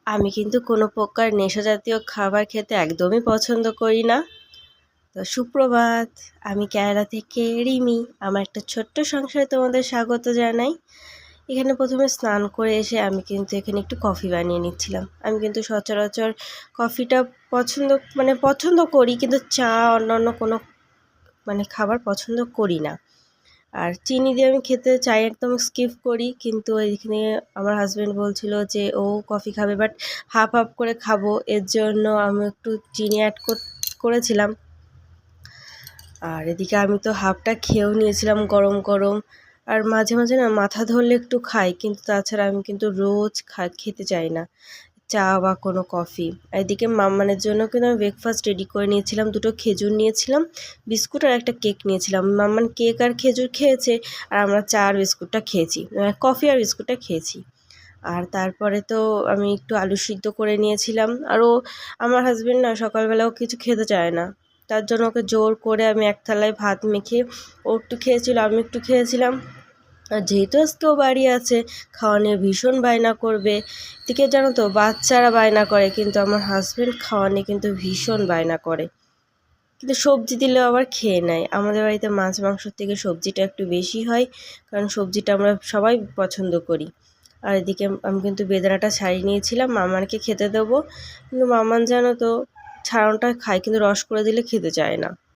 আমি কিন্তু কোনো প্রকার নেশা জাতীয় খাবার খেতে একদমই পছন্দ করি না। তো সুপ্রভাত, আমি কেরালা থেকে রিমি। আমার একটা ছোট্ট সংসারে তোমাদের স্বাগত জানাই। এখানে প্রথমে স্নান করে এসে আমি কিন্তু এখানে একটু কফি বানিয়ে নিচ্ছিলাম। আমি কিন্তু সচরাচর কফিটা পছন্দ করি, কিন্তু চা অন্যান্য কোনো খাবার পছন্দ করি না। আর চিনি দিয়ে আমি খেতে চাই, একদম স্কিপ করি, কিন্তু এইখানে আমার হাজব্যান্ড বলছিল যে ও কফি খাবে, বাট হাফ হাফ করে খাবো, এর জন্য আমি একটু চিনি অ্যাড করেছিলাম। আর এদিকে আমি তো হাফটা খেয়েও নিয়েছিলাম গরম গরম। আর মাঝে মাঝে না মাথা ধরলে একটু খাই, কিন্তু তাছাড়া আমি কিন্তু রোজ খেতে চাই না চা বা কোনো কফি। আর এদিকে মাম্মানের জন্য কিন্তু আমি ব্রেকফাস্ট রেডি করে নিয়েছিলাম। দুটো খেজুর নিয়েছিলাম, বিস্কুট আর একটা কেক নিয়েছিলাম। মাম্মান কেক আর খেজুর খেয়েছে, আর আমরা চা আর বিস্কুটটা খেয়েছি, কফি আর বিস্কুটটা খেয়েছি। আর তারপরে তো আমি একটু আলু সিদ্ধ করে নিয়েছিলাম। আরও আমার হাজব্যান্ড না সকালবেলাও কিছু খেতে চায় না, তার জন্য ওকে জোর করে আমি এক থালায় ভাত মেখে, ও একটু খেয়েছিল, আমি একটু খেয়েছিলাম। আর যেহেতু আজকে ও বাড়ি আছে, খাওয়া নিয়ে ভীষণ বায়না করবে। এদিকে জানো তো বাচ্চারা বায়না করে, কিন্তু আমার হাজব্যান্ড খাওয়া নিয়ে কিন্তু ভীষণ বায়না করে, কিন্তু সবজি দিলেও আবার খেয়ে নেয়। আমাদের বাড়িতে মাছ মাংসর থেকে সবজিটা একটু বেশি হয়, কারণ সবজিটা আমরা সবাই পছন্দ করি। আর এদিকে আমি কিন্তু বেদানাটা ছাড়িয়ে নিয়েছিলাম, মামানকে খেতে দেবো, কিন্তু মামান জানো তো ছাড়ানোটা খায়, কিন্তু রস করে দিলে খেতে চায় না।